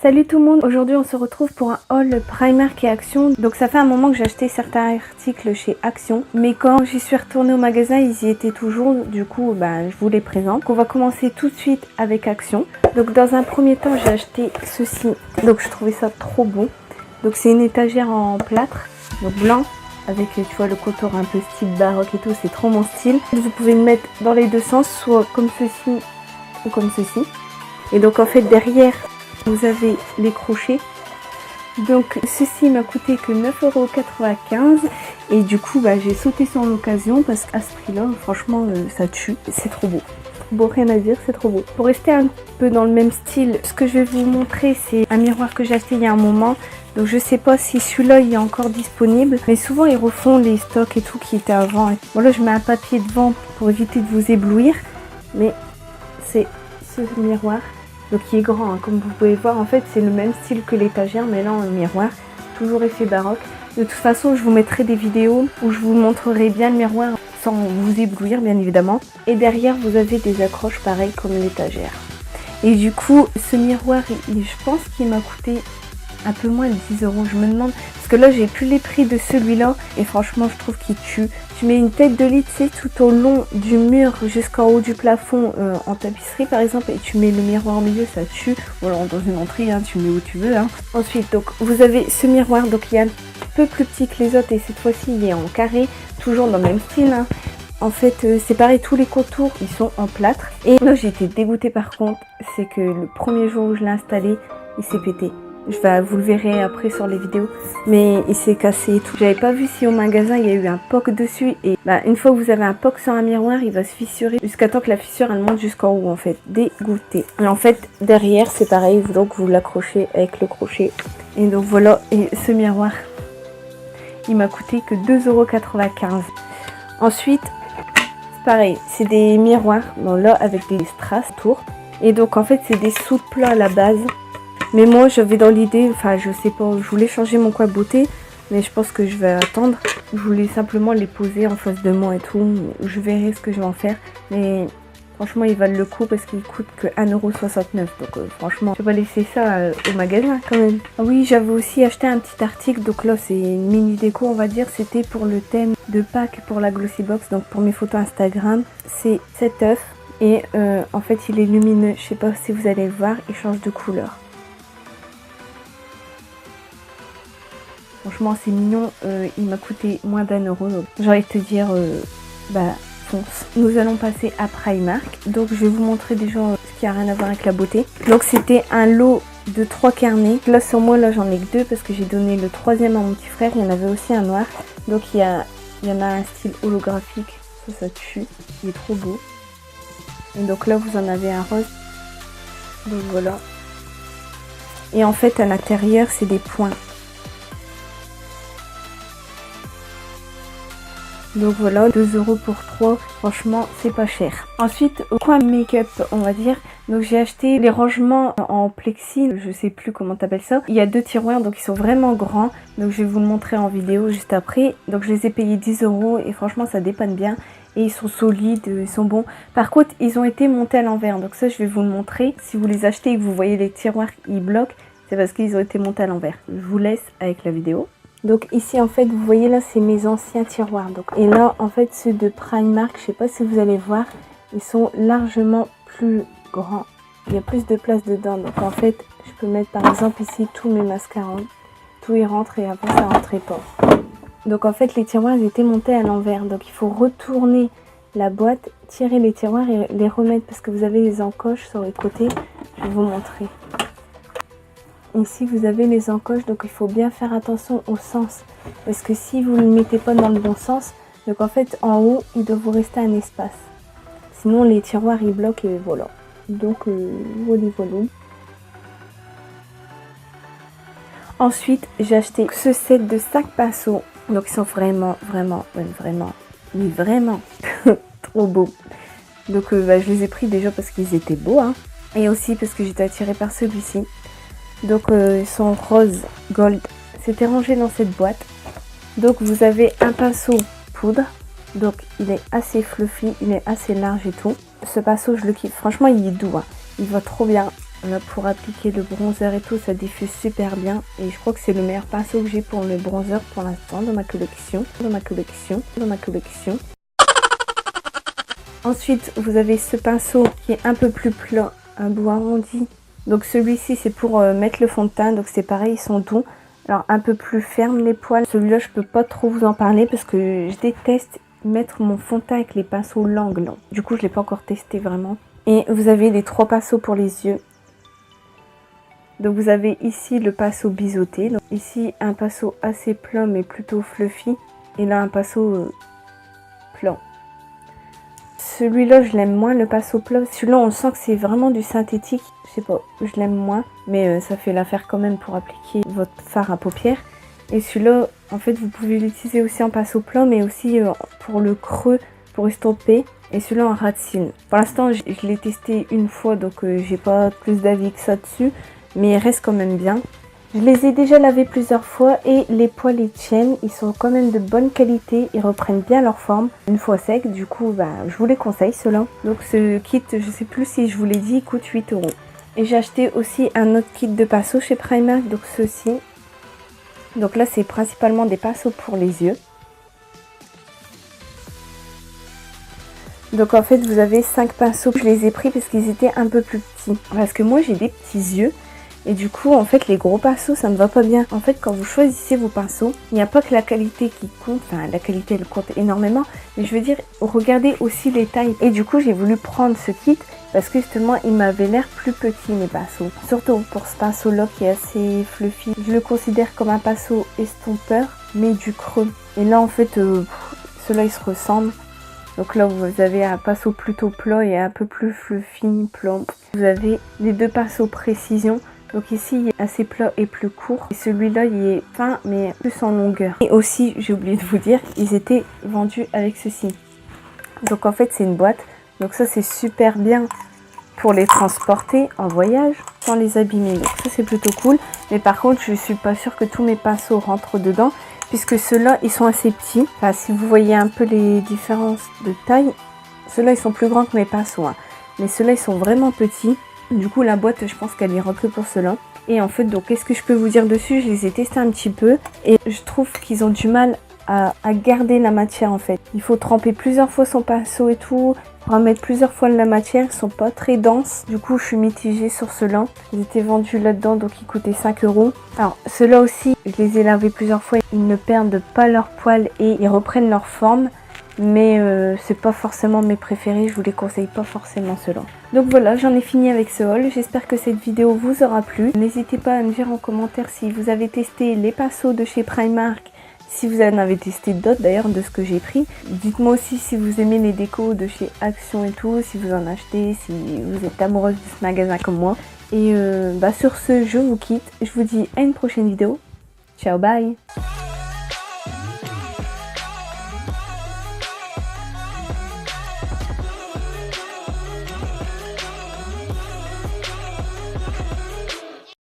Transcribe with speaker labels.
Speaker 1: Salut tout le monde, aujourd'hui on se retrouve pour un haul Primark et Action. Donc ça fait un moment que j'ai acheté certains articles chez Action, mais quand j'y suis retournée au magasin ils y étaient toujours, du coup je vous les présente. Donc on va commencer tout de suite avec Action. Donc dans un premier temps j'ai acheté ceci, donc je trouvais ça trop beau. Donc c'est une étagère en plâtre, donc blanc, avec tu vois le contour un peu style baroque et tout, c'est trop mon style. Vous pouvez le mettre dans les deux sens, soit comme ceci ou comme ceci. Et donc en fait derrière vous avez les crochets. Donc ceci m'a coûté que 9,95 € et du coup j'ai sauté sur l'occasion parce qu'à ce prix là franchement ça tue, c'est trop beau. Bon, rien à dire, c'est trop beau. Pour rester un peu dans le même style, ce que je vais vous montrer c'est un miroir que j'ai acheté il y a un moment. Donc je sais pas si celui-là il est encore disponible, mais souvent ils refont les stocks et tout qui étaient avant. Bon là je mets un papier devant pour éviter de vous éblouir, mais c'est ce miroir. Donc il est grand, hein, comme vous pouvez voir, en fait c'est le même style que l'étagère mais là en miroir, toujours effet baroque. De toute façon je vous mettrai des vidéos où je vous montrerai bien le miroir sans vous éblouir bien évidemment. Et derrière vous avez des accroches pareilles comme l'étagère. Et du coup ce miroir, je pense qu'il m'a coûté un peu moins de 10 €. Je me demande, parce que là j'ai plus les prix de celui-là et franchement je trouve qu'il tue. Tu mets une tête de lit, tu sais, tout au long du mur jusqu'en haut du plafond en tapisserie par exemple, et tu mets le miroir au milieu, ça tue. Ou alors dans une entrée, hein, tu mets où tu veux. Hein. Ensuite, donc vous avez ce miroir, donc il est un peu plus petit que les autres et cette fois-ci il est en carré, toujours dans le même style. Hein. En fait, c'est pareil, tous les contours ils sont en plâtre. Et là j'ai été dégoûtée par contre, c'est que le premier jour où je l'ai installé, il s'est pété. Vous le verrez après sur les vidéos, mais il s'est cassé et tout. J'avais pas vu si au magasin il y a eu un POC dessus, et une fois que vous avez un POC sur un miroir, il va se fissurer jusqu'à temps que la fissure elle monte jusqu'en haut en fait. Dégoûté. Et en fait derrière c'est pareil, donc vous l'accrochez avec le crochet. Et donc voilà, et ce miroir il m'a coûté que 2,95 €. Ensuite c'est pareil, c'est des miroirs, bon là avec des strass tours. Et donc en fait c'est des sous-plats à la base. Mais moi j'avais dans l'idée, je sais pas, je voulais changer mon coin beauté, mais je pense que je vais attendre. Je voulais simplement les poser en face de moi et tout, je verrai ce que je vais en faire. Mais franchement ils valent le coup parce qu'ils coûtent que 1,69 €, donc franchement je vais pas laisser ça au magasin quand même. Ah oui, j'avais aussi acheté un petit article, donc là c'est une mini déco on va dire, c'était pour le thème de Pâques pour la Glossy Box, donc pour mes photos Instagram. C'est cet œuf et en fait il est lumineux, je sais pas si vous allez le voir, il change de couleur. Franchement c'est mignon, il m'a coûté moins d'1 €, donc j'ai envie de te dire, fonce. Nous allons passer à Primark, donc je vais vous montrer déjà ce qui a rien à voir avec la beauté. Donc c'était un lot de 3 carnets, là sur moi là j'en ai que 2 parce que j'ai donné le 3e à mon petit frère, il y en avait aussi un noir. Donc il y en a un style holographique, ça tue, il est trop beau. Et donc là vous en avez un rose, donc voilà. Et en fait à l'intérieur c'est des points. Donc voilà, 2 € pour 3, franchement c'est pas cher. Ensuite au coin make-up on va dire, donc j'ai acheté les rangements en plexi, je sais plus comment t'appelles ça. Il y a 2 tiroirs donc ils sont vraiment grands, donc je vais vous le montrer en vidéo juste après. Donc je les ai payés 10 € et franchement ça dépanne bien. Et ils sont solides, ils sont bons. Par contre ils ont été montés à l'envers, donc ça je vais vous le montrer. Si vous les achetez et que vous voyez les tiroirs ils bloquent, c'est parce qu'ils ont été montés à l'envers. Je vous laisse avec la vidéo. Donc ici en fait vous voyez là c'est mes anciens tiroirs, donc et là en fait ceux de Primark, je sais pas si vous allez voir, ils sont largement plus grands, il y a plus de place dedans, donc en fait je peux mettre par exemple ici tous mes mascarons, tout y rentre et avant ça rentrait pas. Donc en fait les tiroirs ils étaient montés à l'envers, donc il faut retourner la boîte, tirer les tiroirs et les remettre parce que vous avez les encoches sur les côtés. Je vais vous montrer. Ici vous avez les encoches, donc il faut bien faire attention au sens, parce que si vous ne le mettez pas dans le bon sens, donc en fait en haut il doit vous rester un espace, sinon les tiroirs ils bloquent et voilà. Donc voilà. Ensuite j'ai acheté ce set de 5 pinceaux, donc ils sont vraiment trop beaux. Donc je les ai pris déjà parce qu'ils étaient beaux, hein, et aussi parce que j'étais attirée par celui-ci. Donc ils sont rose gold, c'était rangé dans cette boîte. Donc vous avez un pinceau poudre, Donc il est assez fluffy, il est assez large et tout. Ce pinceau, je le kiffe. Franchement, il est doux, hein. Il va trop bien. Là, pour appliquer le bronzer et tout, ça diffuse super bien. Et je crois que c'est le meilleur pinceau que j'ai pour le bronzer pour l'instant dans ma collection. Ensuite, vous avez ce pinceau qui est un peu plus plat, un bout arrondi. Donc celui-ci, c'est pour mettre le fond de teint. Donc c'est pareil, ils sont doux. Alors un peu plus ferme les poils. Celui-là, je peux pas trop vous en parler parce que je déteste mettre mon fond de teint avec les pinceaux l'angle. Du coup, je l'ai pas encore testé vraiment. Et vous avez les 3 pinceaux pour les yeux. Donc vous avez ici le pinceau biseauté. Donc ici un pinceau assez plat mais plutôt fluffy. Et là un pinceau plat. Celui-là je l'aime moins, le pinceau plat. Celui-là on sent que c'est vraiment du synthétique. Je sais pas, je l'aime moins. Mais ça fait l'affaire quand même pour appliquer votre fard à paupières. Et celui-là en fait vous pouvez l'utiliser aussi en pinceau plat mais aussi pour le creux, pour estomper. Et celui-là en ras de cils. Pour l'instant je l'ai testé une fois donc j'ai pas plus d'avis que ça dessus. Mais il reste quand même bien. Je les ai déjà lavés plusieurs fois et les poils y tiennent. Ils sont quand même de bonne qualité. Ils reprennent bien leur forme une fois sec. Du coup, je vous les conseille ceux-là. Donc ce kit, je sais plus si je vous l'ai dit, il coûte 8 €. Et j'ai acheté aussi un autre kit de pinceaux chez Primark. Donc ceux-ci. Donc là, c'est principalement des pinceaux pour les yeux. Donc en fait, vous avez 5 pinceaux. Je les ai pris parce qu'ils étaient un peu plus petits. Parce que moi, j'ai des petits yeux. Et du coup, en fait, les gros pinceaux, ça me va pas bien. En fait, quand vous choisissez vos pinceaux, il n'y a pas que la qualité qui compte. Enfin, la qualité, elle compte énormément. Mais je veux dire, regardez aussi les tailles. Et du coup, j'ai voulu prendre ce kit parce que justement, il m'avait l'air plus petit, mes pinceaux. Surtout pour ce pinceau-là qui est assez fluffy. Je le considère comme un pinceau estompeur, mais du creux. Et là, en fait, ceux-là, ils se ressemblent. Donc là, vous avez un pinceau plutôt plat et un peu plus fluffy, plat. Vous avez les 2 pinceaux précision. Donc ici, il est assez plat et plus court. Et celui-là, il est fin, mais plus en longueur. Et aussi, j'ai oublié de vous dire, ils étaient vendus avec ceci. Donc en fait, c'est une boîte. Donc ça, c'est super bien pour les transporter en voyage sans les abîmer. Donc ça, c'est plutôt cool. Mais par contre, je suis pas sûre que tous mes pinceaux rentrent dedans. Puisque ceux-là, ils sont assez petits. Enfin, si vous voyez un peu les différences de taille, ceux-là, ils sont plus grands que mes pinceaux. Hein. Mais ceux-là, ils sont vraiment petits. Du coup, la boîte, je pense qu'elle ira que pour cela. Et en fait, donc, qu'est-ce que je peux vous dire dessus? Je les ai testés un petit peu. Et je trouve qu'ils ont du mal à garder la matière, en fait. Il faut tremper plusieurs fois son pinceau et tout. Remettre plusieurs fois la matière. Ils sont pas très denses. Du coup, je suis mitigée sur ceux-là. Ils étaient vendus là-dedans, donc ils coûtaient 5 €. Alors, ceux-là aussi, je les ai lavés plusieurs fois. Ils ne perdent pas leurs poils et ils reprennent leur forme. Mais c'est pas forcément mes préférés, je vous les conseille pas forcément ceux-là. Donc voilà, j'en ai fini avec ce haul. J'espère que cette vidéo vous aura plu. N'hésitez pas à me dire en commentaire si vous avez testé les pinceaux de chez Primark, si vous en avez testé d'autres d'ailleurs de ce que j'ai pris. Dites-moi aussi si vous aimez les décos de chez Action et tout, si vous en achetez, si vous êtes amoureuse de ce magasin comme moi. Et sur ce, je vous quitte. Je vous dis à une prochaine vidéo. Ciao, bye!